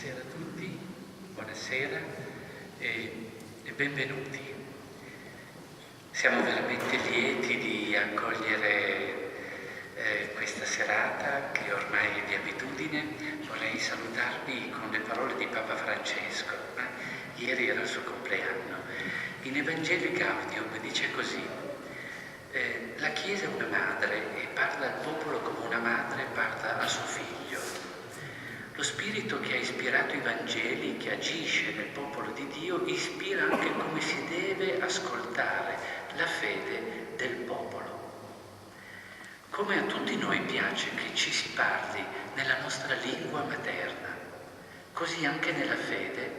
Buonasera a tutti, buonasera e benvenuti. Siamo veramente lieti di accogliere questa serata che ormai è di abitudine. Vorrei salutarvi con le parole di Papa Francesco. Ieri era il suo compleanno. In Evangelii Gaudium dice così: la Chiesa è una madre e parla al popolo come una madre parla a suo figlio. Lo spirito che ha ispirato i Vangeli, che agisce nel popolo di Dio, ispira anche come si deve ascoltare la fede del popolo. Come a tutti noi piace che ci si parli nella nostra lingua materna, così anche nella fede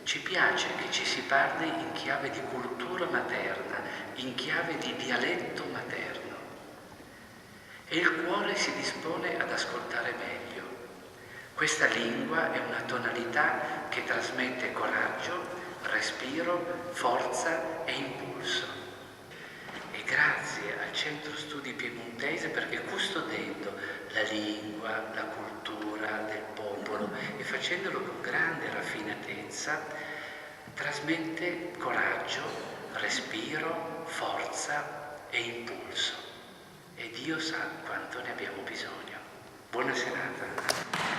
ci piace che ci si parli in chiave di cultura materna, in chiave di dialetto materno. E il cuore si dispone ad ascoltare meglio. Questa lingua è una tonalità che trasmette coraggio, respiro, forza e impulso. E grazie al Centro Studi Piemontese perché custodendo la lingua, la cultura del popolo e facendolo con grande raffinatezza, trasmette coraggio, respiro, forza e impulso. E Dio sa quanto ne abbiamo bisogno. Buona serata.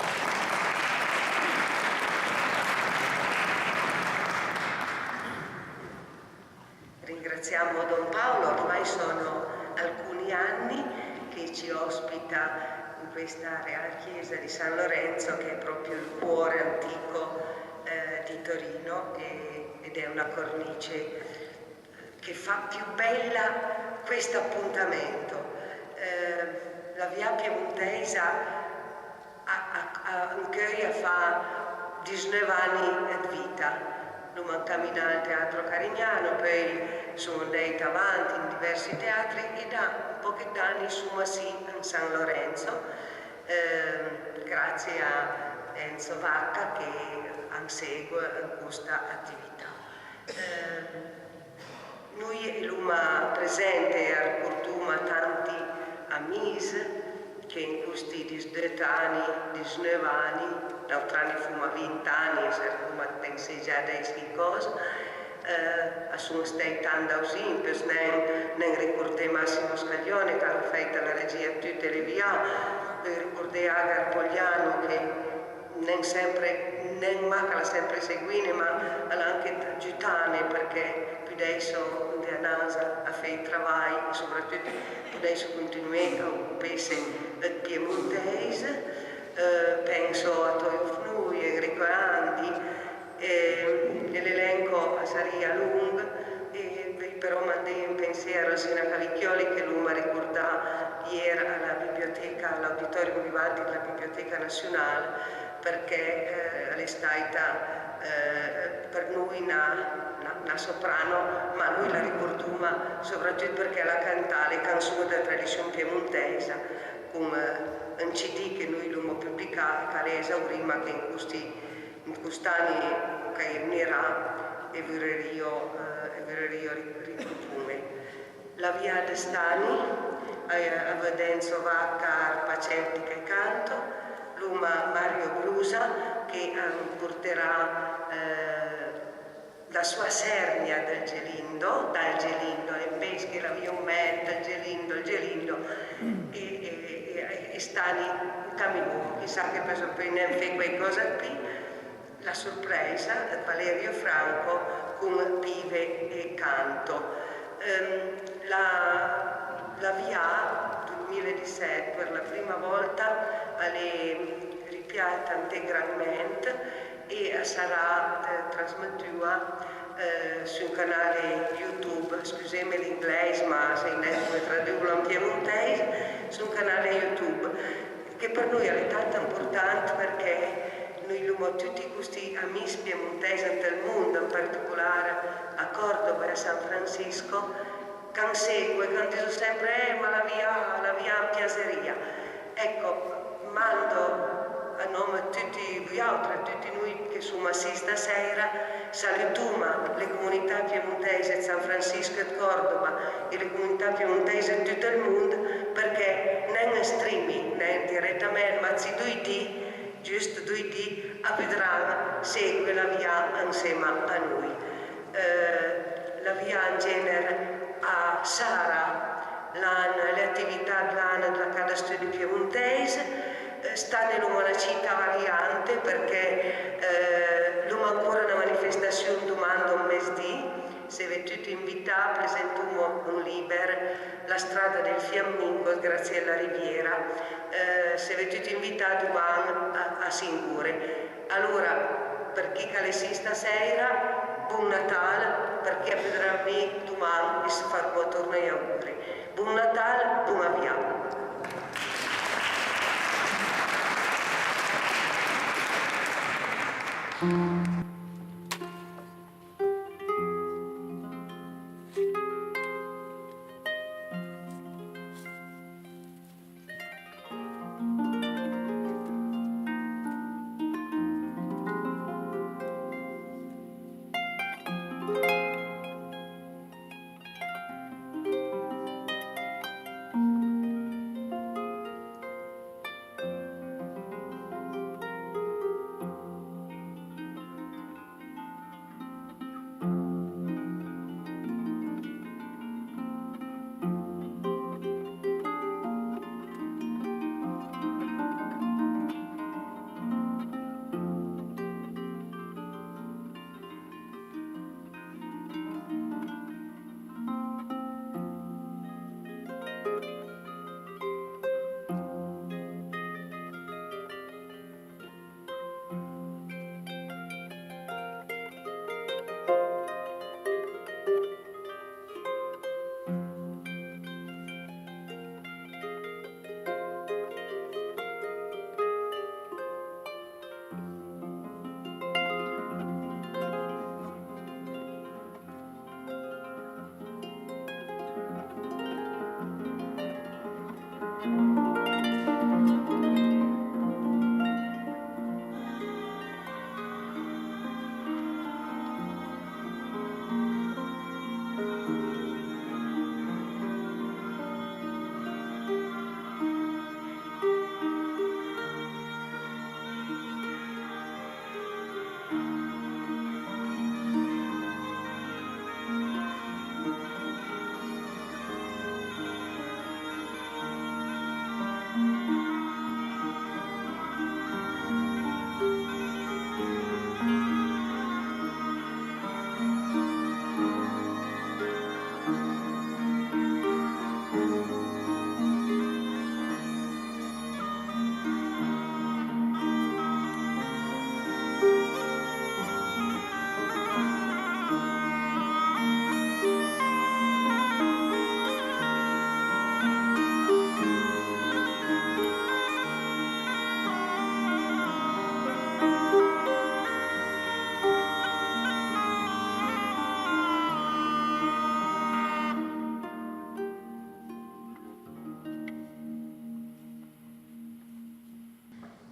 Ringraziamo Don Paolo, ormai sono alcuni anni che ci ospita in questa Reale Chiesa di San Lorenzo, che è proprio il cuore antico di Torino ed è una cornice che fa più bella questo appuntamento. La via piemontesa a fa 19 anni di vita. Lui cammina al Teatro Carignano, poi sono andata avanti in diversi teatri e da pochi anni sono sì in San Lorenzo, grazie a Enzo Vacca che segue questa attività. Noi siamo presenti al Cortuma tanti amici che in questi 18 anni, 19 anni, l'altro anno fuma 20 anni, se come pensi già di queste cose, sono stati tanti esempi, non ricordo Massimo Scaglione che ha fatto la regia tutte le vie, ricordo Agar Pogliano che non sempre, non manca sempre seguire, ma anche aiutare perché adesso di Anasa a fare il lavoro e soprattutto adesso continuare a occuparsi del piemontese. Penso a Toio Fnui, Enrico Andi, l'elenco sarebbe lungo, però mandai un pensiero a Rosina Cavicchioli che lui mi ha ricordato ieri alla biblioteca, all'Auditorium Vivaldi della Biblioteca Nazionale, perché è stata per noi una soprano, ma noi la ricordiamo soprattutto perché la canta le canzoni della tradizione piemontese, come un CD che noi abbiamo pubblicato, che è esaurima, che in questi anni che unirà e verrò riprodume. La via de Stani, a Vedenzo Vacca, Pacelli che canto, l'uma Mario Brusa che porterà la sua sernia dal Gelindo, e pesche la via un metro, il Gelindo e Stani cammino, chissà che per esempio ne fa qualcosa qui, la sorpresa Valerio Franco con pive e canto. La via 2017 per la prima volta è ripiata integralmente e sarà trasmessa su un canale YouTube, scusami l'inglese ma se non come tradurlo in piemontese, su un canale YouTube che per noi è tanto importante perché noi abbiamo tutti questi amici piemontesi del mondo, in particolare a Cordova e a San Francisco, che segue, che dicono sempre ma la via piaceria. Ecco, mando a nome di tutti voi altri, tutti noi che siamo qui stasera, salutiamo le comunità piemontesi di San Francisco e Cordova e le comunità piemontesi di tutto il mondo, perché non streaming, non direttamente, ma ci 2D, giusto 2D, a vedranno segue la via insieme a noi. La via in genere a Sara, le attività della Casa Studi Piemontese, sta nella città variante perché abbiamo ancora una manifestazione domani un mese. Se avete tutti invitati, presentiamo un liber, la strada del Fiammingo, grazie alla Riviera. Se avete tutti invitati domani a Singure. Allora, per chi calessi stasera, buon Natale, per chi vedrà me domani e si fa un torno agli auguri. Buon Natale, buona via.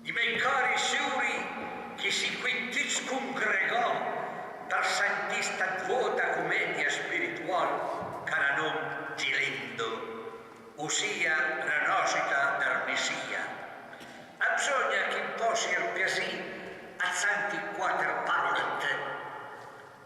I miei cari signori che si qui tutti congregò per santista vuota commedia spirituale cara non Gilindo, ossia la nascita del Messia. E bisogna che possa il piacere a santi quattro parolette.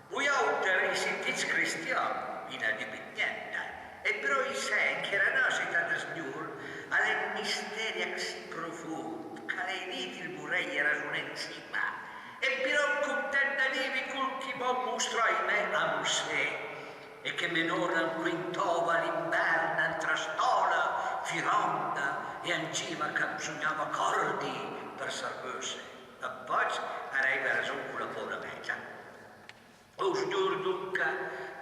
Voi altri siete cristiani, inadimentiente, e però i sai che la nascita del Signore è un mistero così profondo che all'inizio il vorrei ragione insieme. E però contentatevi col chi può mostrare a sé e che me non quintova l'inverno tra stola, fironda e ancima che bisognava cordi per salvarsi. E poi aveva ragione con la buona vecchia. O Signore dunque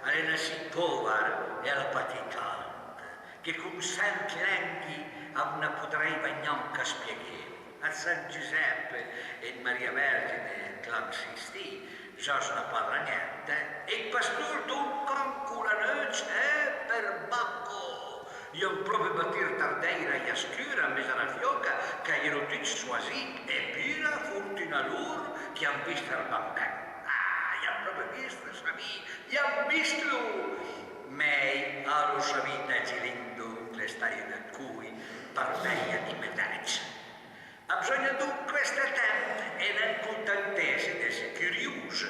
è una sì povera e alla patitante, che con santi lenti a una potrei neanche spiegare. A San Giuseppe e Maria Vergine Clansisti, già sono parla niente, e il pastore dunque con la noce per Bacco. Io proprio battir tardeira e oscura, mesa la fioca, che ero tutti suasi, e pira fortuna loro che han visto il banchetto. Gli han proprio visto, sabi, gli han visto. Mei, allo savita e Gilindo, le stai da cui, per me di medaggia. Bisogna dunque stare attenti e non contentesi di essere curiosi.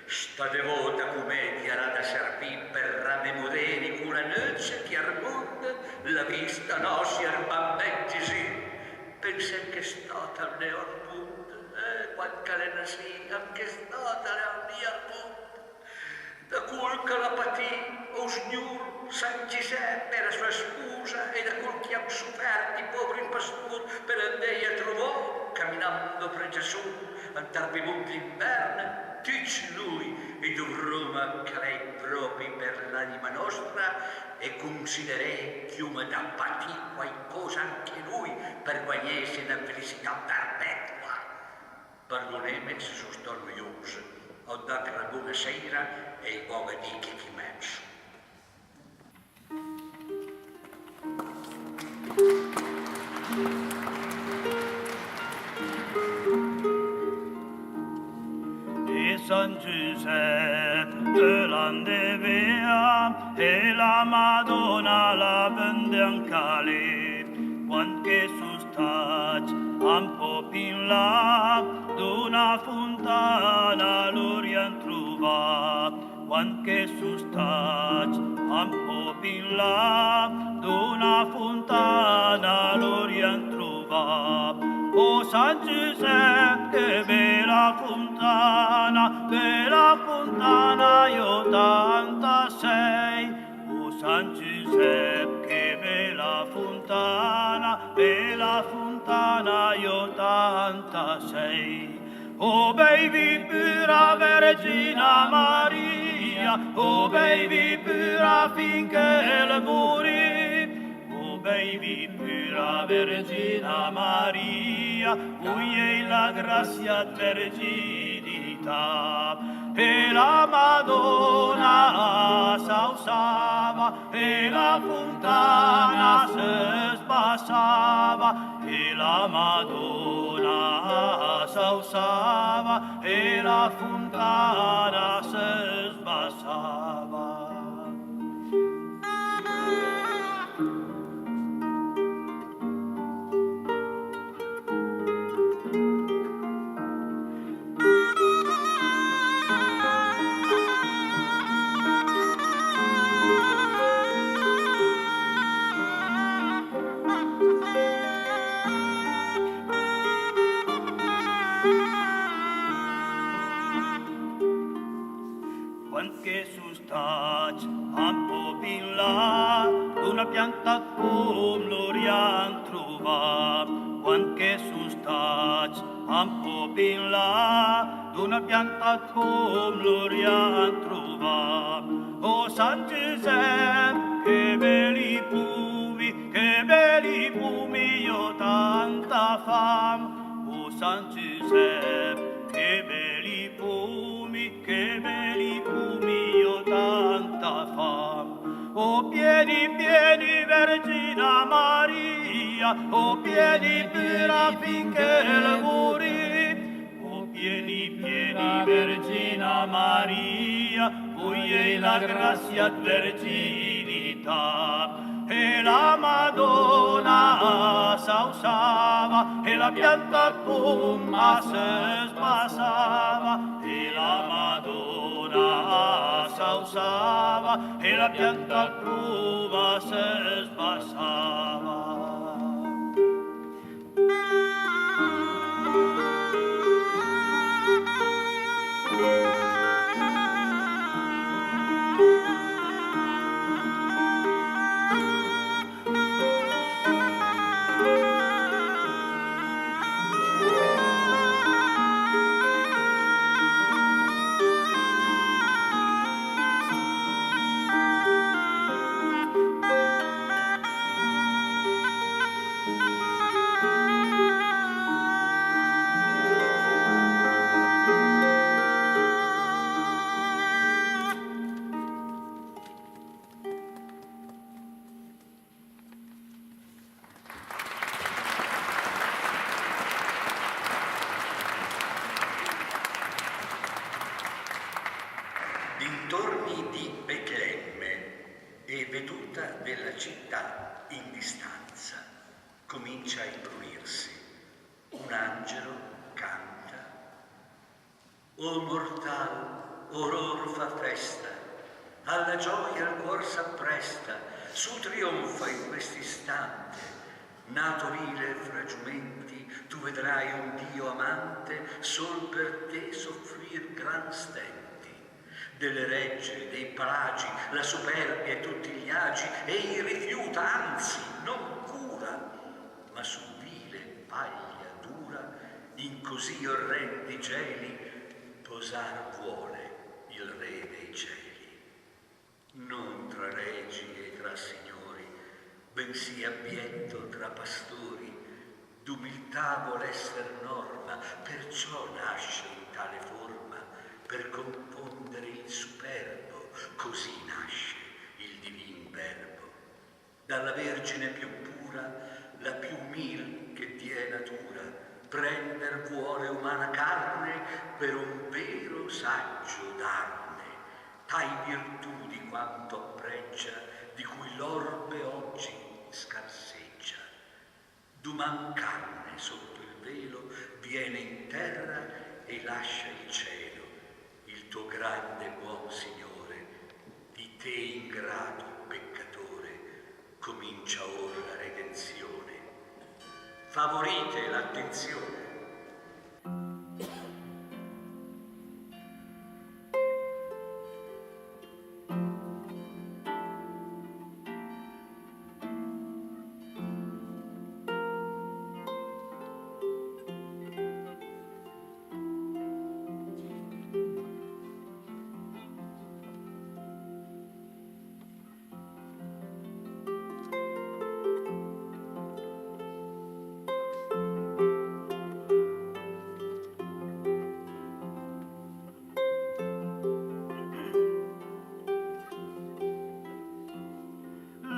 Sta devota commedia era da servire per ramemorare con la noce che al mondo la vista nostra bambeggi. Pensa che è stata al neo al punto, quanto le sia, che è stata al neo al punto. Da quel che la patì, o signor San Giuseppe era sua sposa, e da quel che ha sofferto i poveri pastori per andare a trovare, camminando per Gesù, andar bevuto l'inverno, dice lui, e dovremo che lei proprio per l'anima nostra e considerare che uno da patire qualcosa anche lui per guadagnarsi una felicità perpetua. Perdonemi se sono stato noioso, ho dato la buona sera e il buon dica che menso. San Giuseppe l'andevea e la Madonna la bendeancale quando su stati un po' più in là d'una fontana l'orient trova quando su stati un po' più in là d'una fontana l'orient trova. O San Giuseppe, che bella fontana, io tanta sei. O San Giuseppe, che bella fontana, io tanta sei. O baby pura Vergina Maria, o baby pura finché il morì. O baby pura Vergina Maria, cui è la grazia verginità. E la Madonna s'alzava, e la fontana si sbassava, e la Madonna s'alzava, e la fontana si sbassava. Quando su stati un po' più in là, una pianta come l'orient trova. Quando su stati un po' più in là, una pianta come l'orient trova. O San Giuseppe, che belli pumi, io tanta fame. O San Giuseppe, che belli pumi, io tanta fame. O pieni, Vergina Maria, o pieni pura finché il morì. O pieni, Vergina Maria, cui è la grazia verginità. E la Madonna s'alzava, e la pianta pomma si sbassava, e la Madonna s'alzava, e la pianta pomma si sbassava. Dintorni di Betlemme e veduta della città in distanza comincia a imbruirsi. Un angelo canta: o mortal, oror fa festa, alla gioia il cuor s'appresta, su trionfa in quest'istante, nato vile fra giumenti, tu vedrai un Dio amante sol per te soffrir gran stenti. Delle regge, dei palagi, la superbia e tutti gli agi, ei rifiuta, anzi non cura, ma su vile paglia dura, in così orrendi geli, posar vuole il re dei cieli. Non tra regi e tra signori, bensì abbietto tra pastori, d'umiltà vuol esser norma, perciò nasce in tale forma, per confondere il superbo, così nasce il divin verbo. Dalla Vergine più pura, la più umil che die natura, prender vuole umana carne per un vero saggio darne, tai virtù di quanto appreggia, di cui l'orbe oggi scarseggia. D'uman carne sotto il velo viene in terra e lascia il cielo. Il tuo grande buon Signore, di te ingrato peccatore, comincia ora la redenzione. Favorite l'attenzione.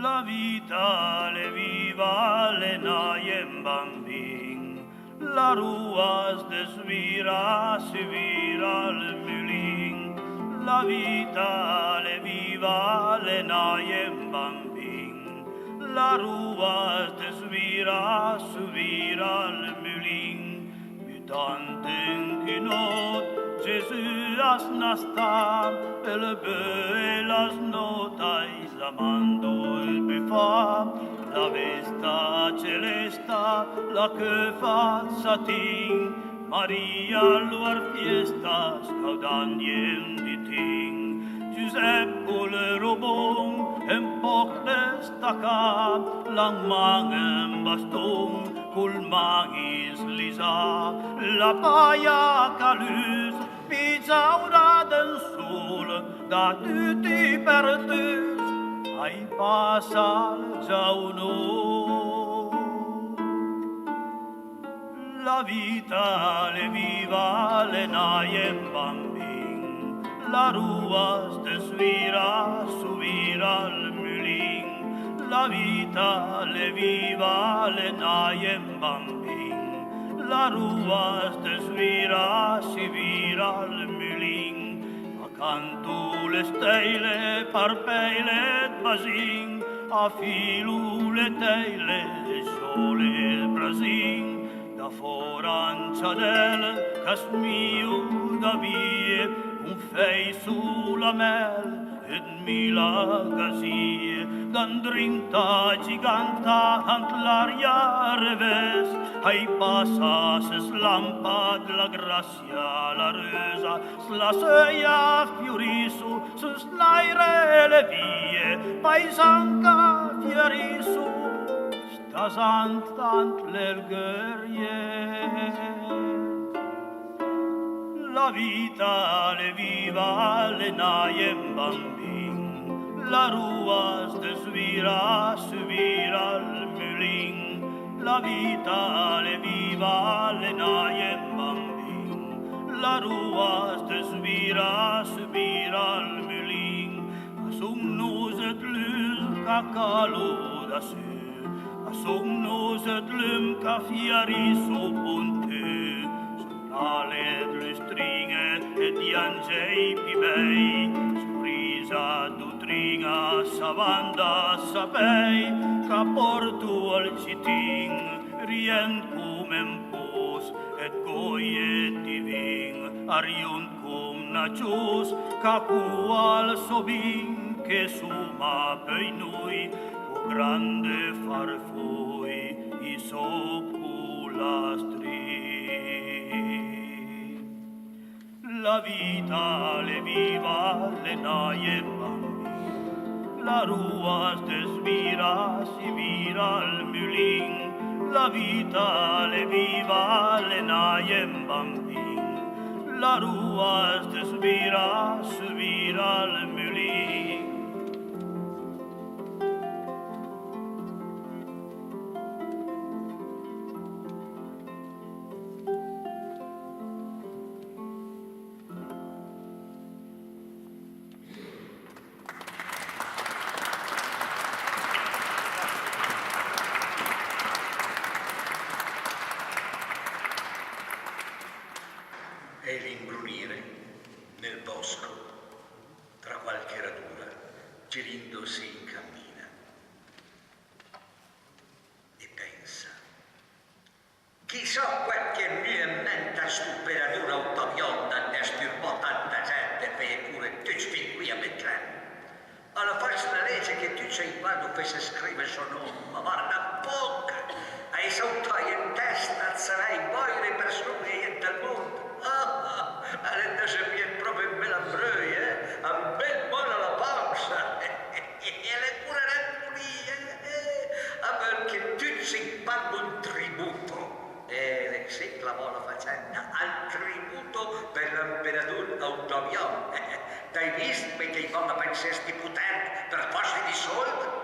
La vita le viva le naiem bambin, la ruas de svira si vira al mulin. La vita le viva le naiem bambin, la ruas de svira si vira al mulin. Mutanten kinot, Jésus as nasta, el bœuf las notais amando il buffat, la vesta celesta, la che fa satin, Maria luar fiestas caudandiem diting. Giuseppe le robon, en poc destacat, lang mangem baston, cul mangis lisa, la paia calus, pizaura del sol, da tutti pertus, ai passal giauno. La vita le viva le naiem bambin, la ruas de svira subira al mulin. La vita le viva le naiem bambin, la ruas de svira si vira al mulin. Accanto le stelle parpeile et basin, a filu le teile sole brasin. Da forancia del casmiu da vie, un fei sulla mel ed mila gazie, d'andrinta giganta ant l'aria revés, ai passa se slampa la gracia la resa, la seia fiorisu, sus l'aire le vie, paisanca fiorisu, stasant tant l'erguerie. La vita le viva le naiem bambin, la ruas de svira subira al mulin. La vita le viva le naiem bambin, la ruas de svira subira al mulin. Asumnus et lus cacalo da su, asumnus et lum ca fiarisu puntu, Alet lustringe et diangei pibei, surrisa d'utringa savanda sapei, ca portu al citin Rien cum empus, et goiet divin, arium cum nacius, cacual sobin, che suma peinui, o grande farfui, isopulastri. La vita le viva, le naie bambin, la ruas desvira, si vira al mulin, la vita le viva, le naie bambin, la ruas desvira, si vira al mulin. E l'imbrunire nel bosco, tra qualche radura, Gilindo si incammina e pensa: chissà qualche mia mente stuperadura autobionda ne stirpò tanta gente per pure tu stai qui a mettere. Alla faccia la legge che tu sei quando fece scrivere il suo nome, ma guarda poca, hai saltato in testa, sarai voi le persone del mondo. Adesso mi è proprio in bella brøie, a ben buona la pancia, e le cure perché tu sei pago un tributo, e si clavò la faccenda, al tributo per l'imperatore Ottaviano. T'hai visto perché vanno a pensare sti potenti per farsi di soldi?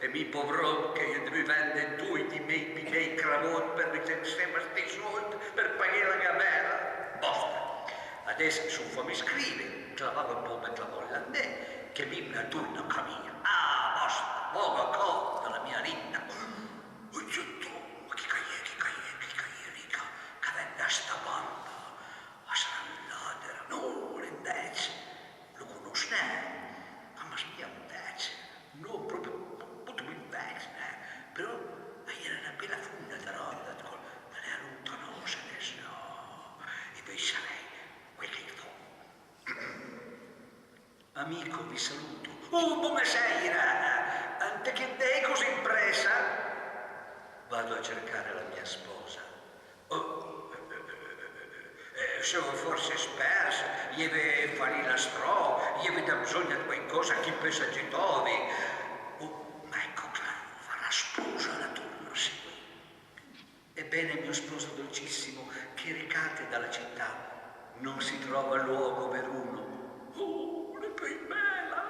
E mi povero che io devo vendere due di miei cravotti per mettere insieme sti soldi per pagare la gamera. Basta. Adesso su fammi scrivere, clavavo un po' per la hollandese, che mi torna a cammina. Ah, basta, poco cotta la mia linda. Ma che caie, rica, che vende sta banda. Ma sarà un ladro, no, invece, lo conosce, ma spia un invece, no, proprio. Però era una bella funda da ronda, ma era lontanosa adesso, no. E poi sarei quella che fa. Amico, vi saluto. Buonasera! Ante che te così impresa? Vado a cercare la mia sposa. Sono forse spersa, gli deve fare la stro, gli deve da bisogno di qualcosa che pensa agitovi. Ma ecco, sposa la torna, sì. Ebbene, mio sposo dolcissimo, che recate dalla città, non si trova luogo per uno. Le poi bella,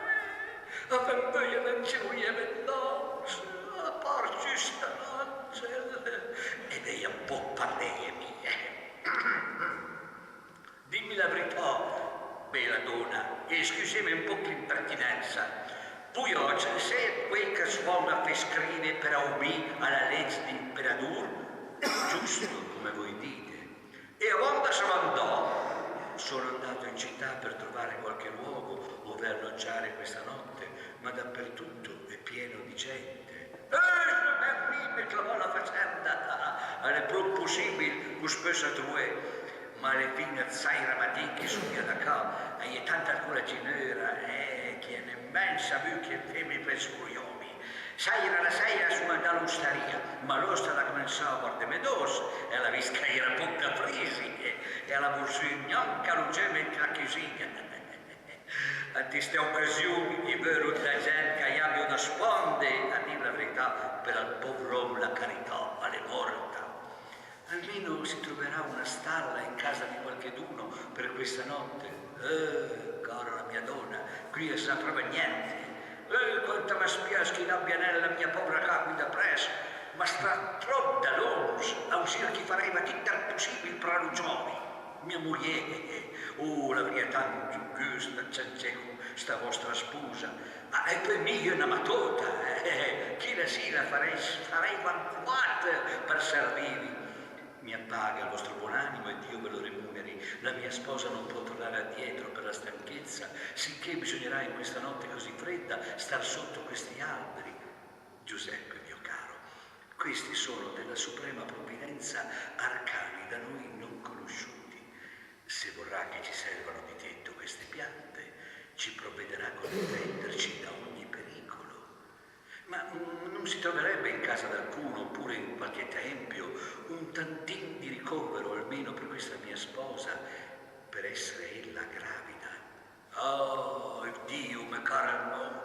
a famiglia non ci voglio vendosa, a porci stanotte, ed è un po' parole mie. Dimmi la verità, bella donna, e scusami un po' l'impertinenza. Poi oggi, se quel che suona per scrivere per obbedire alla legge dell'imperatore, giusto come voi dite. E a volte se andò, sono andato in città per trovare qualche luogo dove alloggiare questa notte, ma dappertutto è pieno di gente. Mi clavò la faccenda, è proprio possibile che spesso trovare. Ma le fine zaira maticche su via da qua, e tanta coraginera, che nemmeno sapevo che femi per scuriomi. Saira la sera su dall'osteria, ma l'osta la cominciava a guardare dos, e la vista che era poca frisi, e alla borsugna che non c'è mentre la cucina. A queste occasioni, è vero che la gente che abbia da sponde, a dire la verità, per il povero uomo la carità alle morta. Almeno si troverà una stalla in casa di qualcheduno per questa notte. Cara la mia donna, qui non sa proprio niente. Quanto mi spiace che non abbia nella mia povera casa da presso, ma sta troppo da longe, a usare chi farei tutto il possibile per la giovane. Mia moglie, la verità tanto gusta, c'è sta vostra sposa, ma è per me una matota, chi la sera farei quanto per servirvi. Mi appaga il vostro buon animo e Dio ve lo remuneri. La mia sposa non può tornare addietro per la stanchezza, sicché bisognerà in questa notte così fredda star sotto questi alberi. Giuseppe, mio caro, Questi sono della suprema provvidenza arcani da noi non conosciuti. Se vorrà che ci servano di tetto queste piante, ci provvederà con difenderci da ogni pericolo. Ma non si troverebbe in casa d'alcuno, oppure in qualche tempio, un tantin di ricovero almeno per questa mia sposa, per essere ella gravida? Oh, Dio, ma cara il mondo,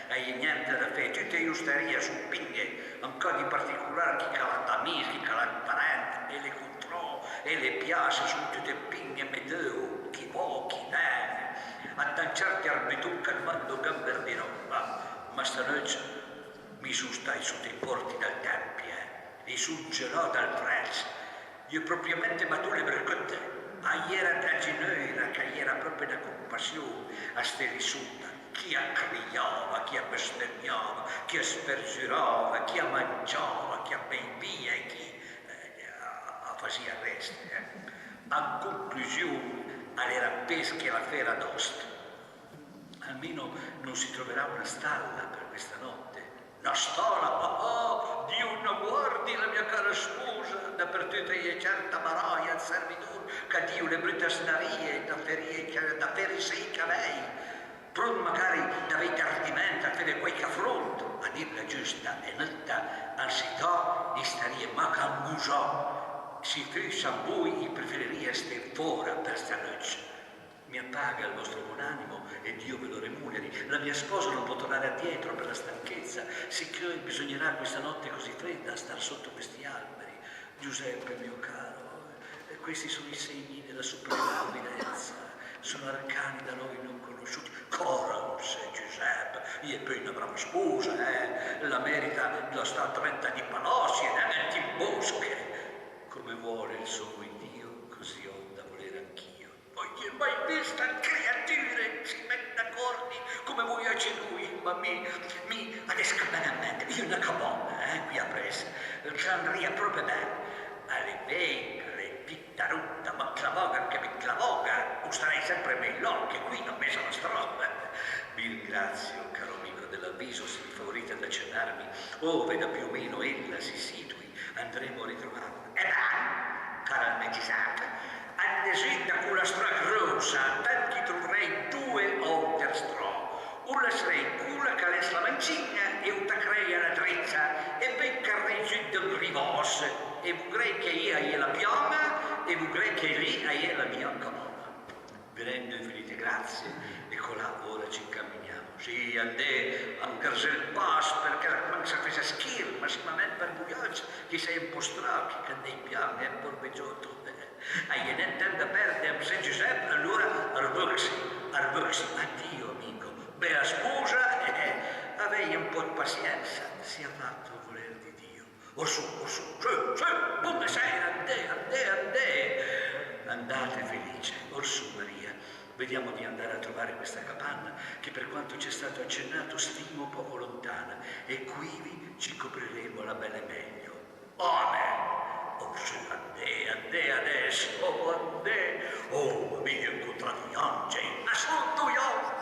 hai niente da fare, tutte osterie su pinghe, ancora di particolare chi cala amici, chi cala parenti, e le contrò, e le piace, sono tutte pinghe medeo, chi vuole, chi deve, a danciarti al beducca al mando gamberdino, ma stanotte mi sono stai sotto i porti del tempio, e sul gelato dal prezzo, io propriamente ma tu le vergogne. Ieri da Ginevra, che era proprio da compassione, a ste risulta, chi accrigliava, chi bestemmiava, chi spergiurava, chi mangiava, chi bevia e chi faceva il resto. A conclusione, era pesche la fera d'osto. Almeno non si troverà una stalla per questa notte. La stalla, Dio non guardi la mia cara sposa, dappertutto è certa maraia al servitor, che Dio le brutte snarie, da ferri sei cavei, pronto magari da vei ardimento a fare quei caffronto, a dirla giusta e netta, al sitò di starie macambusò, si fosse a voi, preferirei stare fuori per sta notte. Mi appaga il vostro buon animo e Dio ve lo remuneri. La mia sposa non può tornare addietro per la stanchezza, sicché bisognerà questa notte così fredda star sotto questi alberi. Giuseppe, mio caro, questi sono i segni della suprema provvidenza, sono arcani da noi non conosciuti. Corams, Giuseppe, e poi una brava sposa, l'America la sta a 30 di palossi e ne metti in bosche. Come vuole il suo buon Dio, così ho da volere anch'io. Voi mai vista creature si mette d'accordo come voi oggi lui, ma mi adesso benamente, io una cabonna, qui a preso, ci andrei proprio bene. Alle vecchie, pittarutta, ma clavoga che mi clavoga, o starei sempre meglio che qui non mi sono stronda. Vi ringrazio, caro amico dell'avviso, se mi favorite ad accennarmi, ove da più o meno ella si situi, andremo a ritrovarla. E dai, cara Megisata, andesita con la stragrosa, tanti troverei due olterstro. Una sarei quella che è la mancina e una crei alla drizza e poi carreggi del rivos e vugrei che io hai la pioma e vugrei che lì hai la mia camona. Vi rendo infinite grazie e colà ora ci incamminiamo. Sì, andè a il pas perché la pancia fece schir, ma simamente per buiocci che sei impostrato, che andai piano e borbeggiato. Hai niente da perdere, San Giuseppe, allora arbuxi, addio amico, bella sposa, avei un po' di pazienza, sia fatto voler di Dio. Orsù, buonasera, andate felice, orsù Maria, vediamo di andare a trovare questa capanna che per quanto ci è stato accennato stimo poco lontana e quivi ci copriremo la bene meglio. Amen. Oh, andè adesso, andè. Oh, mi ho incontrato gli angeli, ma sono due angeli.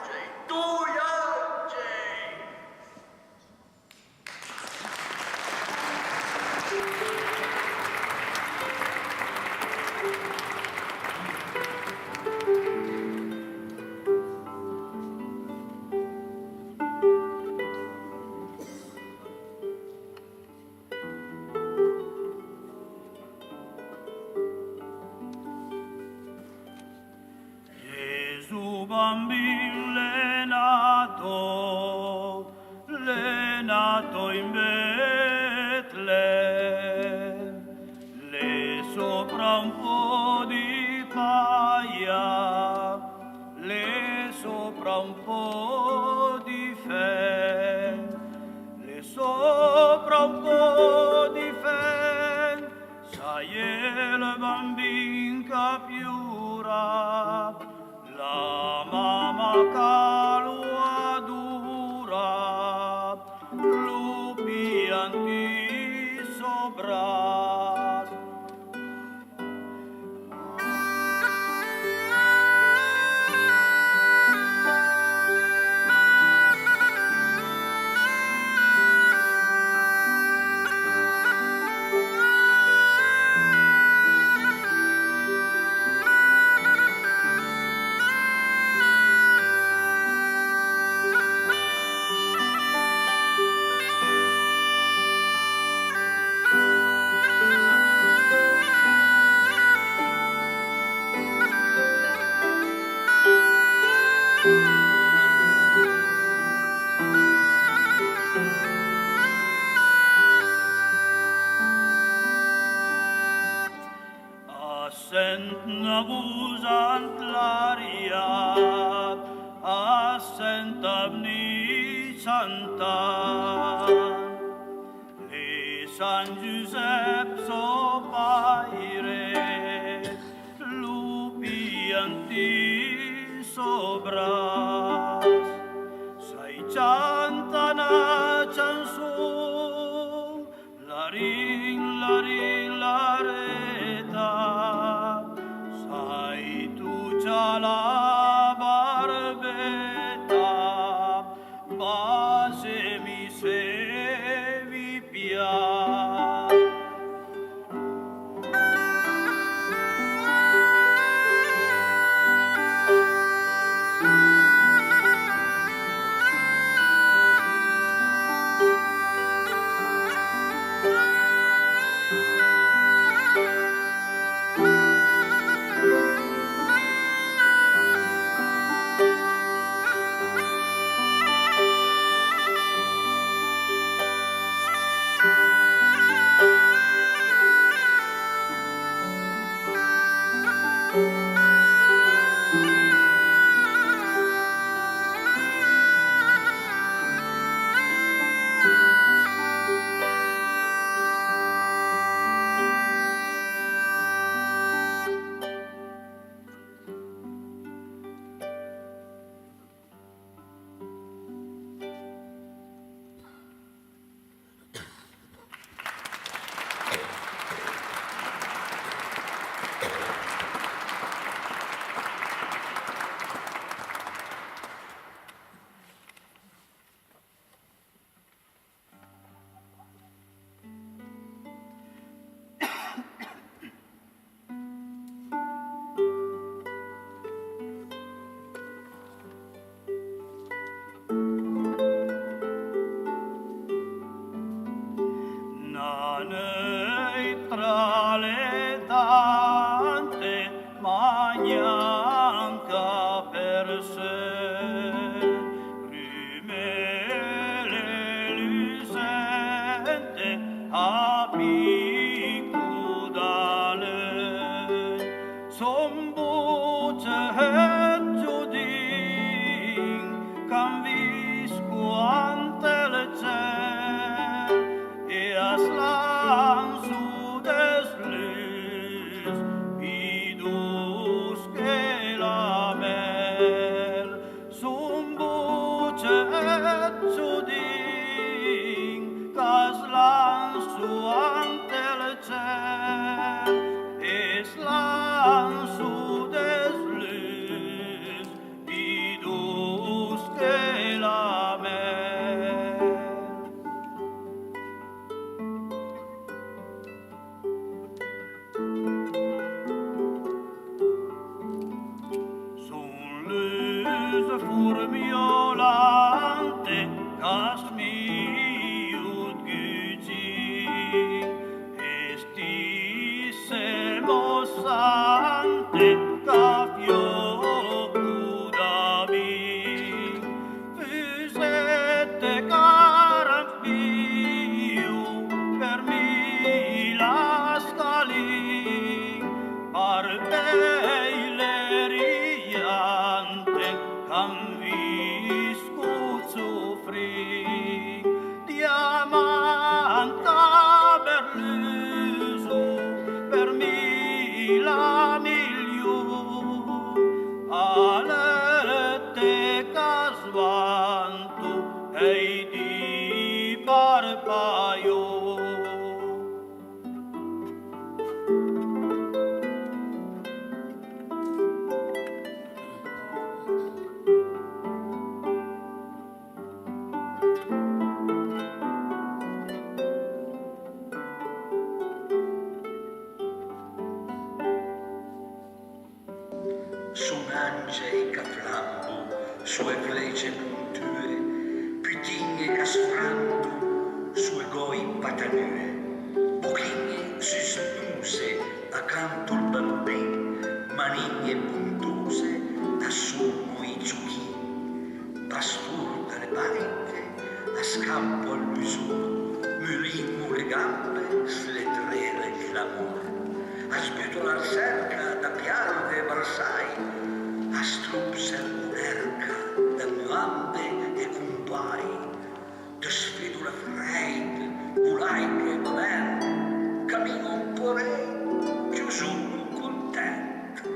Bambino l'è nato in Betlem, le sopra un po' di paia, le sopra un po' di fe, le sopra un po' di fe, sai il bambin capiura, la mamma calua dura, lupi anti sobrat. Assent navusant l'aria, assent avni santa. Le San Giuseppe sopaire, lupi anti sobras, sai cantana chanson, la ring, la ring, la reta, sai tu già la barbetta, base mi sevi pia. Tra le tante magnanca per sé, primele lucente a picudale, son voce e giudin, can visco ante le ciel, e aslan su des luz, vidus che la mer, sum voce et giudin, caslan su ante le ciel, eslan su des luz, vidus che la mer. Furmiolante, casmiut gyci, estissimo sante, cafiocudavi, fusette carampiu, per mila scali, parveile riante, canvisco soffri, diamanta berluso, per mila milioni, alette casvanto, e di parpaio. Sonange che flambo, sue flece punture, putigne casfranto, sue goi patanue, bocchigne suspuse accanto il bambino, manigne puntose assumo i ciucchini, pastur dalle parete, a scampo all'usuro, murimmo le gambe, sledrere l'amore, a sbiotolar cerca Imperial de Versailles, astrupser monarca de Muambe e Kumbai, de sfidula Freid, Bulaike Modern, cammino un po' re, chiuso contento.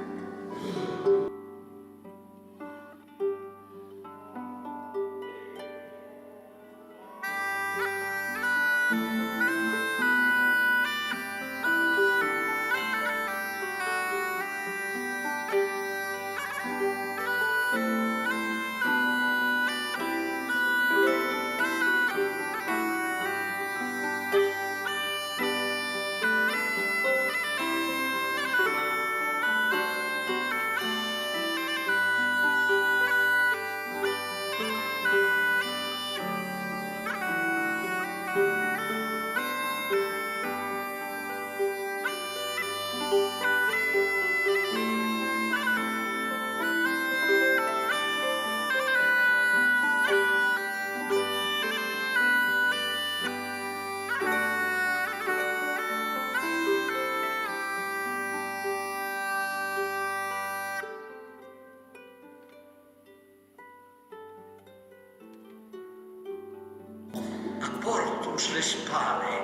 Porto sulle spalle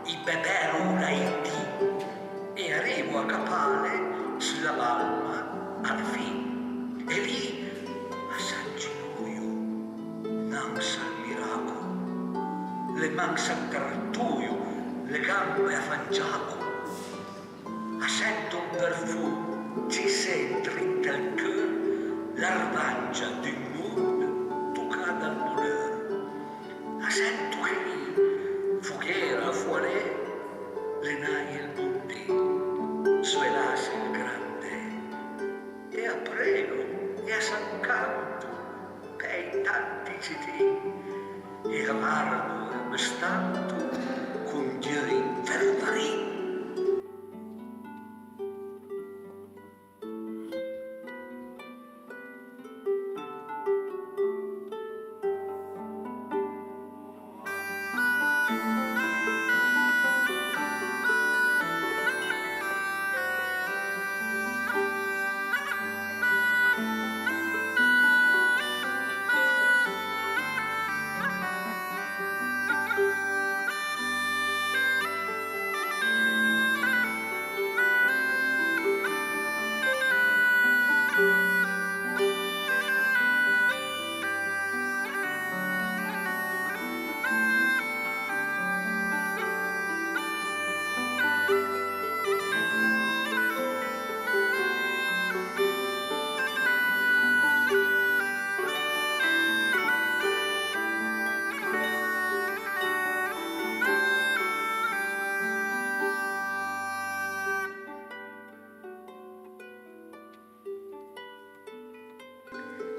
i beberu Haiti e arrivo a Capale sulla Balma al fin. E lì a San Ginoio non sa il miracolo, le man s'attartuio, le gambe a fangiaco. A sento un perfumo, ci sent dritto al cœur, l'arvangia d'un mondo toccata al bonheur. A sento che lì, fughiera fuori, le naie il butti, svelasse il grande, e a prego, e a San Canto, che tanti cittadini, e a Marmo e a Mestanto, con Dio infermari.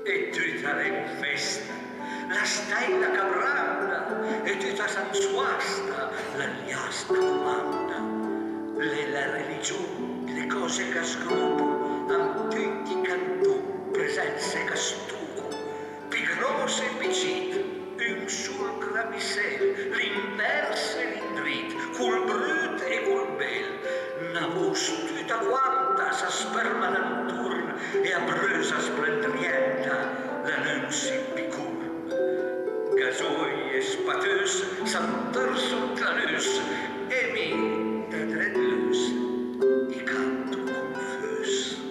E tutta in festa, la stella cabranda, e tutta sansuasta, la liasta comanda. La religione, le cose che sgrupo, antichi cantò, presenze che stuco, pigrose e picit, un sul clavicel, l'inverse e l'indrit, col brut e col bel, una voce tutta quanta sa sperma d'anturn e a brusa splendrienta l'annunci picurn. Gasoi e spateus s'entor sotto la luz e mi da dret luz i canto confus.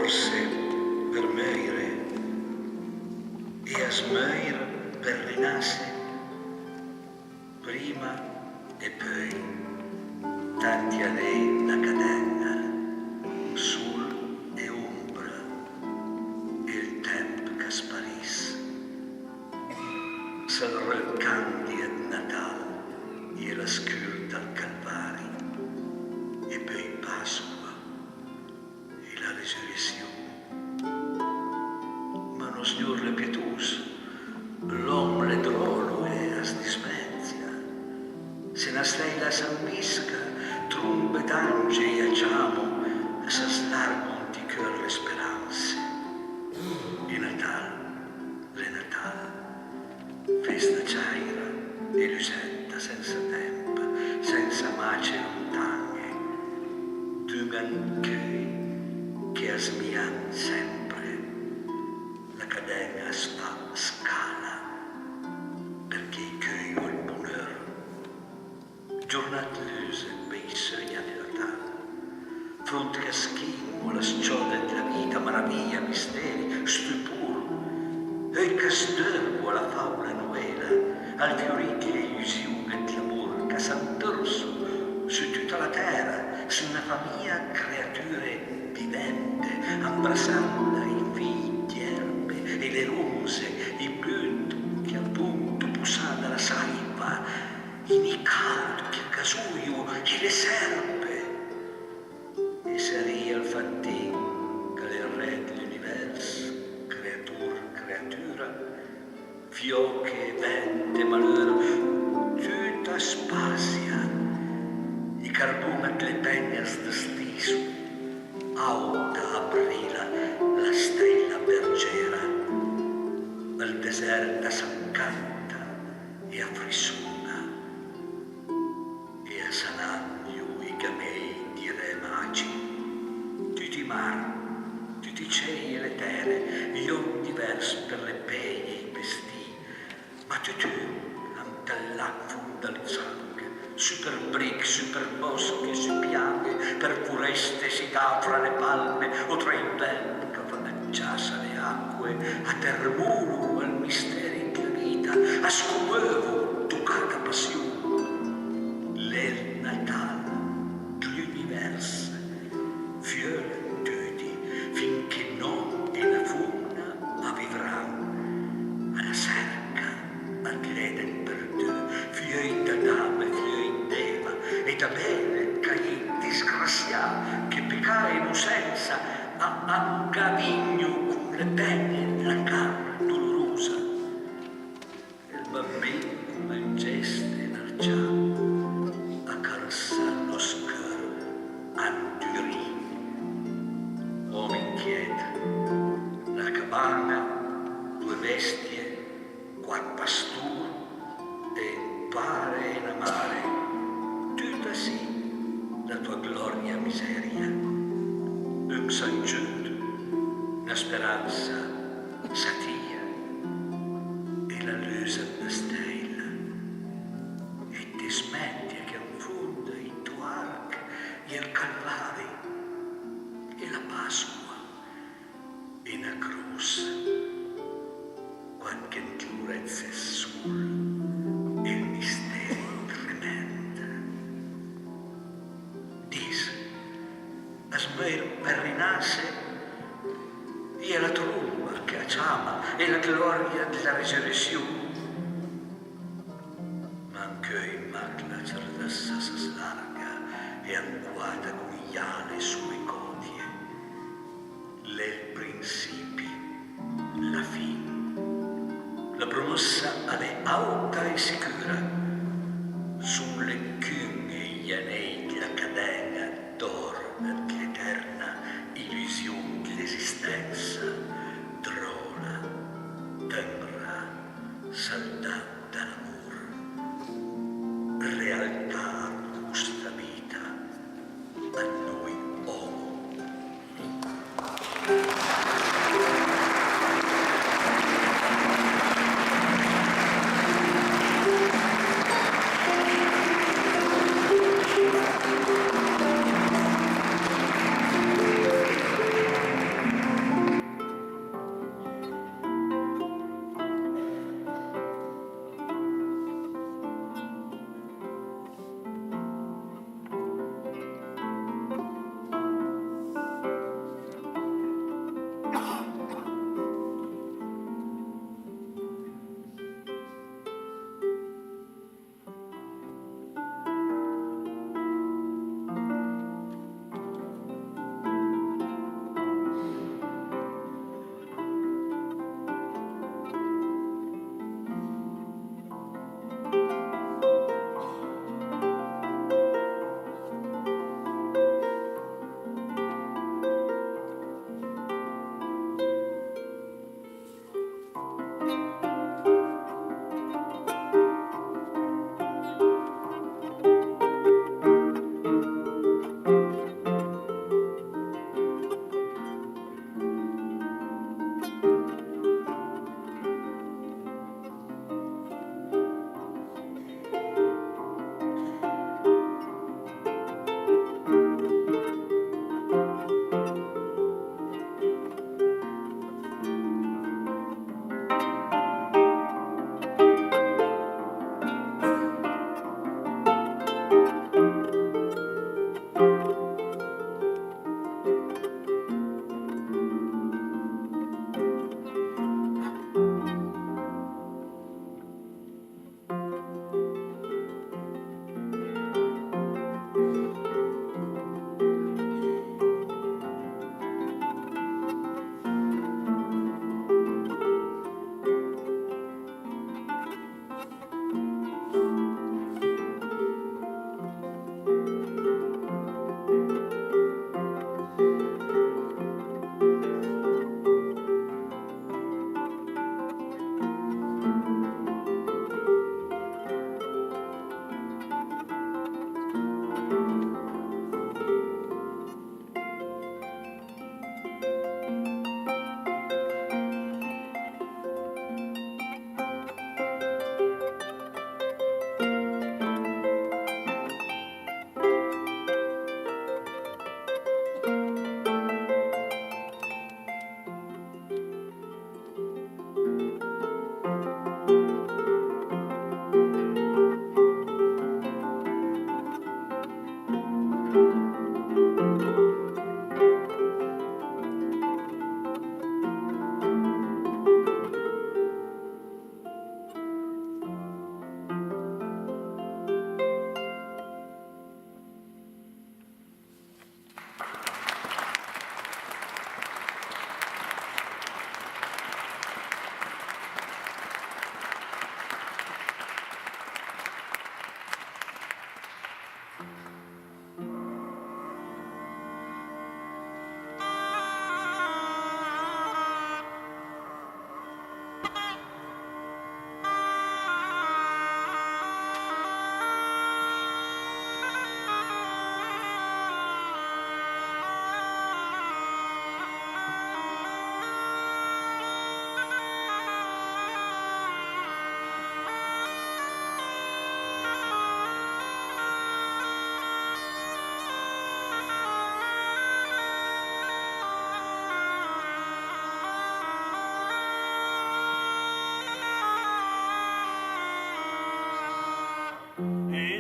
forse per meire, e a smeire per rinascere, prima e poi, tanti anni la cadenza, sul e ombra, e il tempo che sparisse. Se il recandi è Natale, e la scur dal Calvari, e poi Pasqua, e la resurrezione. Ma non signor le pietus, l'uomo le drolo e as dispezia. Se ne stai la sambisca, trombe d'angeli e acciamo, se slargano di cœur le speranze. E le Natale, festa ciaira e lucenta senza tempo, senza mace montagne, dugan che asmian sempre, la cadena fa scala, perché i cœi o il bonheur, giornate luse bei sogni di Natale, fronte che schimo la scioda della vita, maraviglia, misteri, stupore, e che sterbo la favola novela, al fioriti le illusioni e l'amore che s'antorso su tutta la terra, su una famiglia creature vivente, abbracciando i figli di erbe e le rose, i blüt che appunto posada la saiva, i caldo che il casuio e le serpe. E saria il fattin che le re dell'universo, creatura, fiocche, vente, malheur, tutta spazia, i carbona le pennas de stiso, auta aprila la stella bergera, al deserta s'accanta e affrissona, e a Sanagno i gamei di re magi, tutti i mar, tutti i cieli e le terre, gli occhi diversi per le pei e i vestiti, ma tutto dall'acqua dal sangue, su per bric, su per boschi, su piaghe, per foreste si dà fra le palme, o tra i venti che vaneggiassa le acque, a termolo al misteri della vita, a scomuevo toccata passione, l'el Natale dell'universo, fiore tutti, finché non e la funa avvivranno, alla cerca, al gleden perdu, fioi da dame, fioi d'Eva, e da bene, caì disgraziati, che pecca innocenza, a un cavigno con le penne della carne dolorosa. E il bambino come in geste inarciato, accarezzando lo scœur andurì. Uomo inquieto, la cabana, due bestie, quattro pastori, e impare e amare, tutta sì, la tua gloria miseria. Un San Giudo, una speranza satia, e la luce della stella, e ti smetti che infonda il tuo arco e il Calvario, e la Pasqua, e una croce, qualche durezza sul, e il mistero tremendo. Dice, a smer per rinascere, e la tromba che acciama, e la gloria della resurrezione. Ma anche in mar la certezza si slarga e anguata con gli ali sue codie. Le principi, la fine, la promessa alle alta e sicura, sulle cune gli anelli della cadena d'oro dell'eterna illusione dell'esistenza, drola, tenera, saldata d'amore, realtà nostra vita, a noi uomo.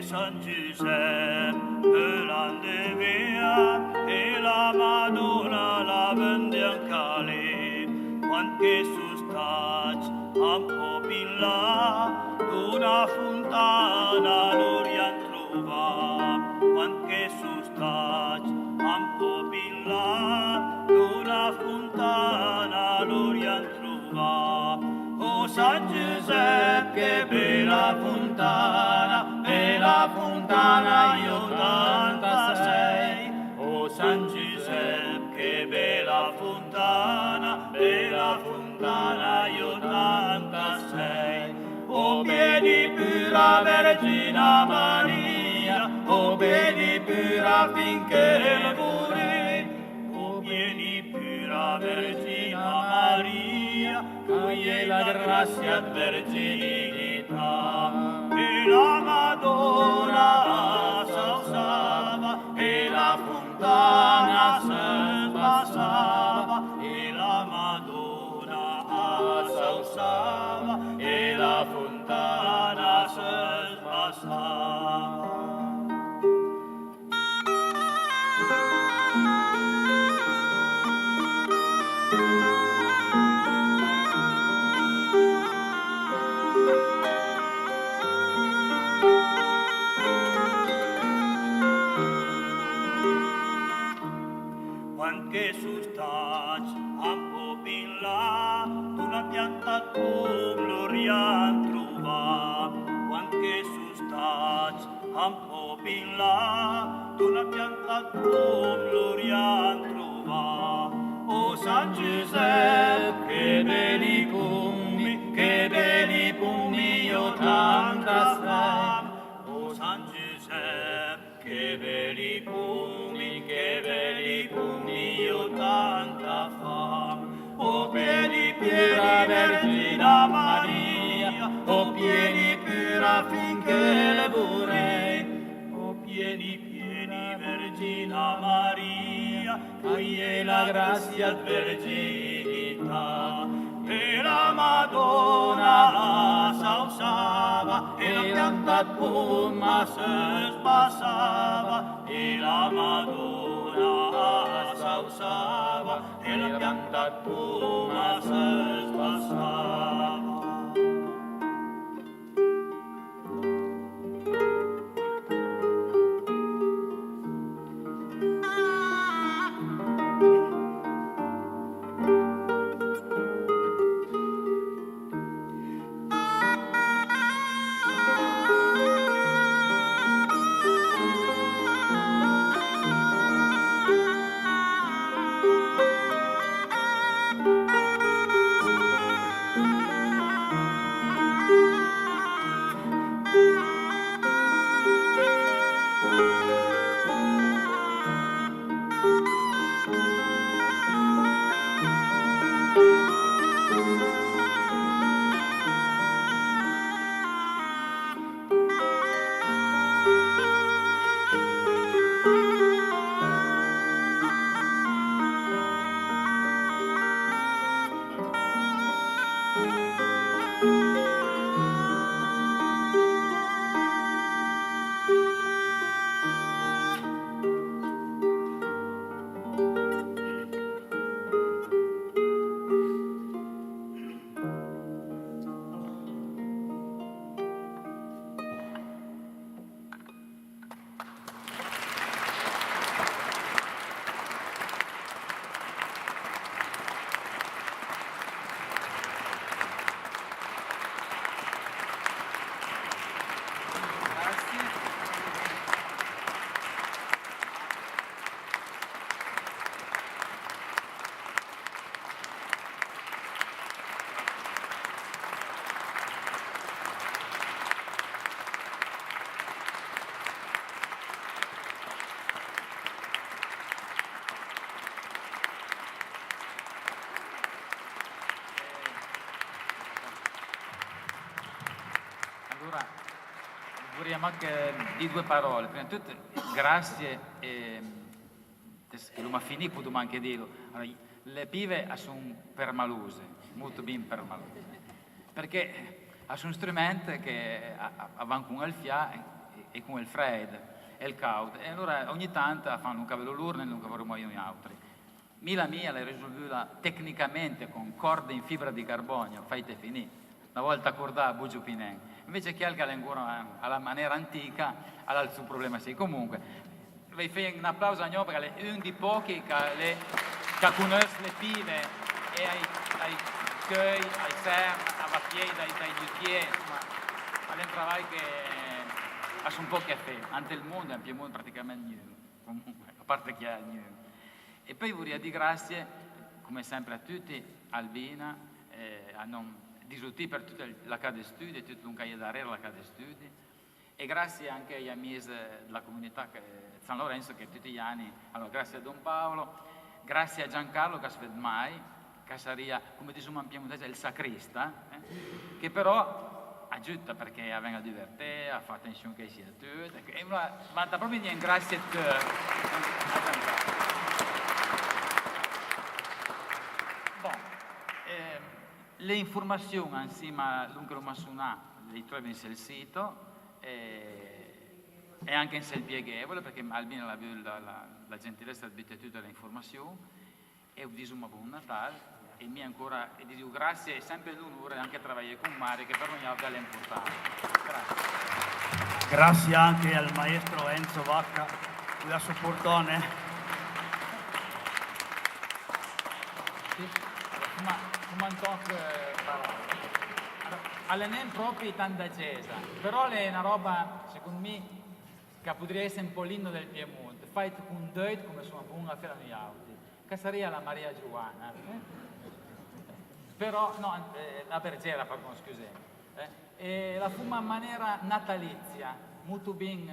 San Giuseppe l'andevia e la Madonna la vendiam lì, quanche su staci un po' più là, d'una fontana l'orian trova, quanche su staci un po' più là, d'una fontana l'orian trova. O San Giuseppe, che bella fontana, io tanta sei. O San Giuseppe, che bella fontana, io tanta sei. O piedi pura Vergine Maria, o piedi pura finché le vorrei. O piedi pura Vergine Maria, cui è la grazia verginità. E la Madonna s'alzava, e la fontana se sbassava, e la Madonna s'alzava, e la fontana se sbassava. Quanche su staci un po' più là, d'una pianta come l'orian trova. Quanche su staci un po' più là, d'una pianta come l'orian trova. O San Giuseppe, che belli pugni, io tanta fame. O San Giuseppe, che belli pugni, io tanta fame. O piedi pura Vergine Maria, o piedi pura finché le vorrei. O piedi Vergine Maria, cui è la grazia verginità. E la Madonna s'alzava, e la pianta puma se sbassava, e la Madonna s'alzava, e la pianta puma se sbassava. Allora, vorremmo anche di due parole. Prima di tutto, grazie, che non mi finì, potremmo anche dirlo. Allora, le pive sono permaluse, molto ben permaluse, perché sono strumenti che avanti con il fiato e con il freddo e il caldo, e allora ogni tanto fanno un cavolo l'urna e non cavremo io altri. La mia l'hai risolvuta tecnicamente con corde in fibra di carbonio, faite finì. Una volta accordata a Bugio Pinen. Invece chi è ancora alla maniera antica, ha il suo problema. Sì, comunque, vi faccio un applauso a noi perché è uno di pochi che conosce le pive e ai cuochi, ai servi, a piedi, ai luthier, insomma, è un lavoro che ha un po' che fare. Ante il mondo, in Piemonte praticamente niente, comunque, a parte chi ha niente. E poi vorrei dire grazie, come sempre, a tutti, a Albina, a non disutire per tutta la Casa di Studi, tutto un cahier d'arriera la Casa di Studi, e grazie anche agli amici della comunità di San Lorenzo che tutti gli anni, allora grazie a Don Paolo, grazie a Giancarlo che sved mai, che sarebbe, come diciamo in piemontese, il sacrista, che però aiuta perché aveva divertire, ha fatto attenzione che sia tutto, e ma proprio dire grazie a Giancarlo. Le informazioni insieme all'Ungro Massonà le trovi sul sito e anche in sul pieghevole perché almeno la gentilezza di tutte le informazioni e vi dico un buon Natale e mi ancora e dico grazie, è sempre un onore anche lavorare con Mario che per noi è importante. Grazie. Grazie anche al maestro Enzo Vacca per la supportone. Sì. Ma un tocco non è proprio tanta gesa, però è una roba, secondo me, che potrebbe essere un po' l'inno del Piemonte, fatto con due come sono una fila di altri, che sarebbe la Maria Giovanna, però, no, la Bergera, pardon, scusate, la fuma in maniera natalizia, molto ben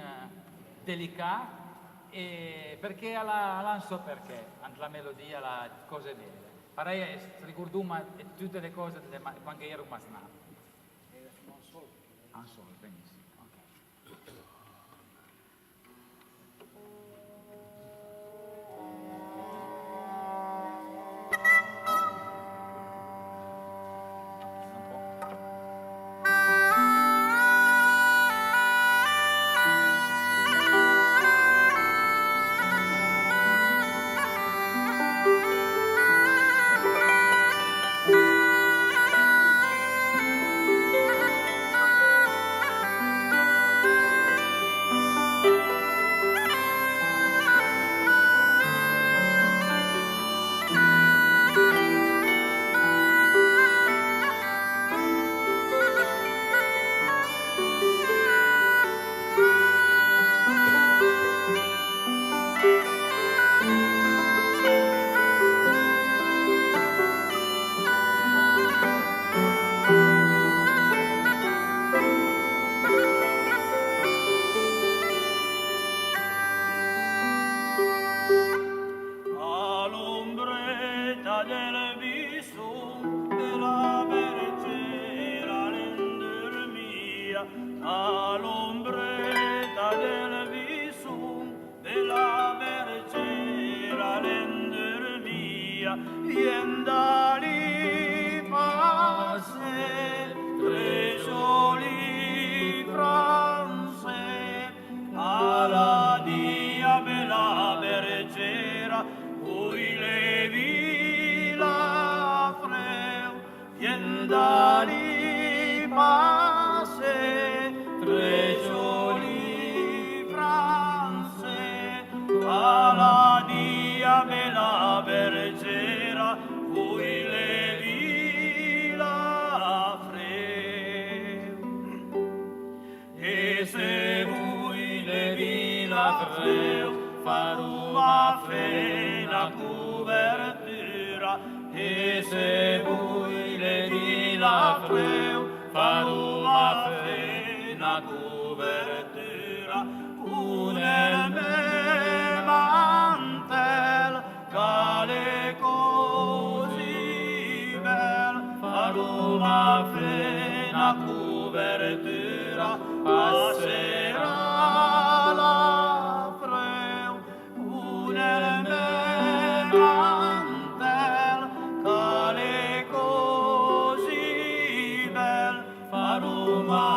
delicata, perché non so perché, la melodia, la cose belle. Farei ricordiamo tutte le cose quando ero masnato. Non solo. Non solo, benissimo. Farò una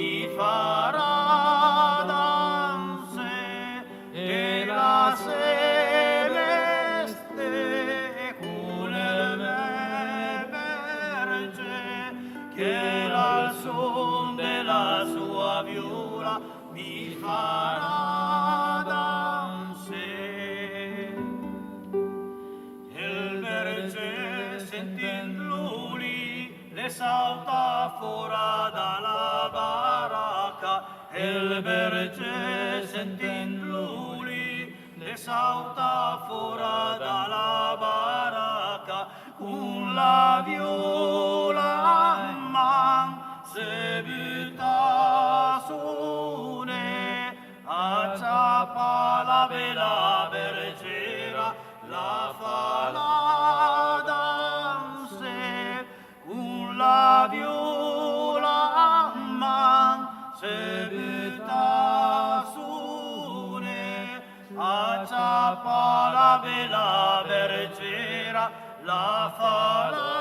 mi farà danse e la celeste cune verge che al son della sua viola mi farà danse. Il verge sentendo lì le salta fuori dalla baracca, il verge sentendo lì le salta fuori dalla baracca, con la viola in man se butta su ne, acciappa la bella vergera, la fa la danse, con la viola in man se butta su ne, acciappa la bella vergera, la fa la